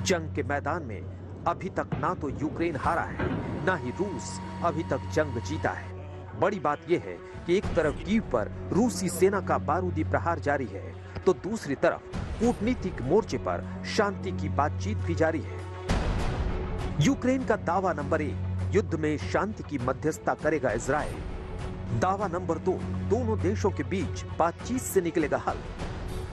जंग के मैदान में अभी तक ना तो यूक्रेन हारा है, ना ही रूस अभी तक जंग जीता है। बड़ी बात यह है कि एक तरफ कीव पर रूसी सेना का बारूदी प्रहार जारी है, तो दूसरी तरफ कूटनीतिक मोर्चे पर शांति की बातचीत भी जारी है। यूक्रेन का दावा नंबर 1, युद्ध में शांति की मध्यस्थता करेगा इजराइल। दावा नंबर 2, दोनों देशों के बीच बातचीत से निकलेगा हल।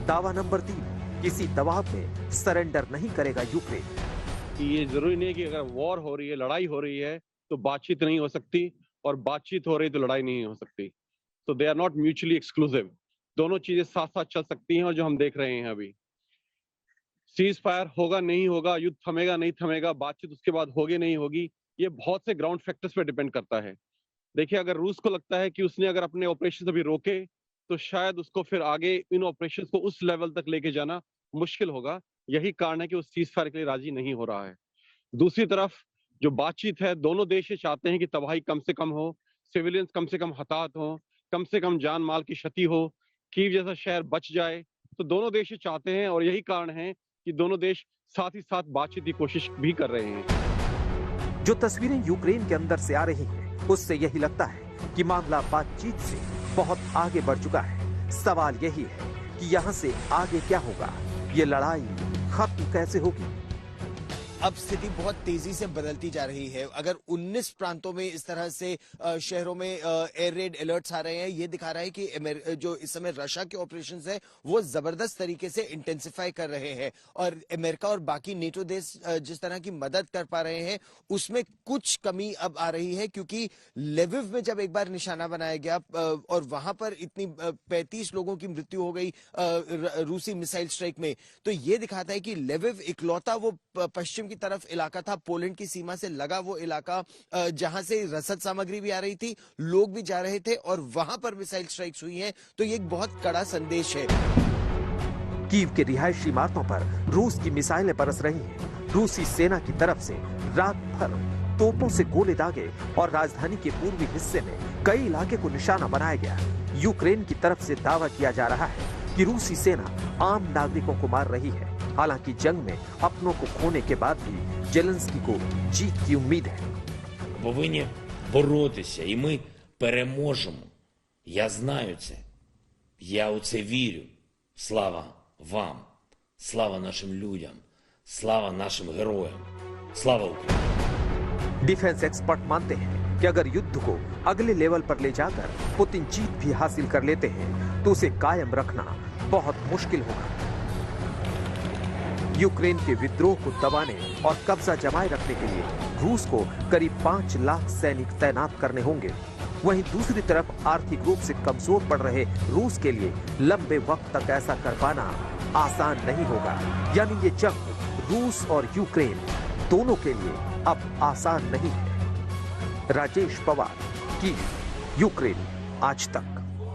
दावा नंबर 3, किसी दबाव में सरेंडर नहीं करेगा यूक्रेन। ये जरूरी नहीं है कि अगर वॉर हो रही है, लड़ाई हो रही है, तो बातचीत नहीं हो सकती, और बातचीत हो रही तो लड़ाई नहीं हो सकती। तो they are not mutually exclusive. दोनों चीजें साथ साथ चल सकती हैं, और जो हम देख रहे हैं अभी, सीज फायर होगा नहीं होगा, युद्ध थमेगा नहीं थमेगा, बातचीत उसके बाद होगी नहीं होगी, ये बहुत से ग्राउंड फैक्टर्स पे डिपेंड करता है। देखिए, अगर रूस को लगता है कि उसने अगर अपने ऑपरेशन अभी रोके, तो शायद उसको फिर आगे इन ऑपरेशन को उस लेवल तक लेके जाना मुश्किल होगा। यही कारण है कि वो सीज फायर के लिए राजी नहीं हो रहा है। दूसरी तरफ जो बातचीत है, दोनों देश ये चाहते हैं कि तबाही कम से कम हो, सिविलियंस कम से कम हताहत हो, कम से कम जान माल की क्षति हो, कीव जैसा शहर बच जाए। तो दोनों देश ये चाहते हैं, और यही कारण है कि दोनों देश साथ ही साथ बातचीत की कोशिश भी कर रहे हैं। जो तस्वीरें यूक्रेन के अंदर से आ रही हैं, उससे यही लगता है कि मामला बातचीत से बहुत आगे बढ़ चुका है। सवाल यही है कि यहाँ से आगे क्या होगा, ये लड़ाई खत्म कैसे होगी। अब स्थिति बहुत तेजी से बदलती जा रही है। अगर 19 प्रांतों में इस तरह से शहरों में एयर रेड अलर्ट्स आ रहे हैं, ये दिखा रहा है कि जो इस समय रशिया के ऑपरेशंस है वो जबरदस्त तरीके से इंटेंसिफाई कर रहे हैं, और अमेरिका और बाकी नेटो देश जिस तरह की मदद कर पा रहे हैं उसमें कुछ कमी अब आ रही है, क्योंकि लेविव में जब एक बार निशाना बनाया गया और वहां पर इतनी 35 लोगों की मृत्यु हो गई रूसी मिसाइल स्ट्राइक में, तो ये दिखाता है कि लेविव इकलौता वो पश्चिम की तरफ इलाका था, पोलैंड की सीमा से लगा वो इलाका, जहां से रसद सामग्री भी आ रही थी, लोग भी जा रहे थे, और वहां पर मिसाइल स्ट्राइक्स हुई हैं। तो ये एक बहुत कड़ा संदेश है। कीव के रिहायशी इमारतों पर रूस की मिसाइलें बरस रही हैं। रूसी सेना की तरफ से रात भर तोपों से गोले दागे और राजधानी के पूर्वी हिस्से में कई इलाके को निशाना बनाया गया। यूक्रेन की तरफ से दावा किया जा रहा है कि रूसी सेना आम नागरिकों को मार रही है। हालांकि जंग में अपनों को खोने के बाद भी जेलेंस्की को जीत की उम्मीद है। Повинні боротися, і ми переможемо. Я знаю це. Я у це вірю. Слава вам. Слава нашим людям. Слава нашим героям. Слава Україні. डिफेंस एक्सपर्ट मानते हैं कि अगर युद्ध को अगले लेवल पर ले जाकर पुतिन जीत भी हासिल कर लेते हैं, तो उसे कायम रखना बहुत मुश्किल होगा। यूक्रेन के विद्रोह को दबाने और कब्जा जमाए रखने के लिए रूस को करीब 5 लाख सैनिक तैनात करने होंगे। वहीं दूसरी तरफ आर्थिक रूप से कमजोर पड़ रहे रूस के लिए लंबे वक्त तक ऐसा कर पाना आसान नहीं होगा। यानी ये जंग रूस और यूक्रेन दोनों के लिए अब आसान नहीं है। राजेश पवार, कीव, यूक्रेन आज तक।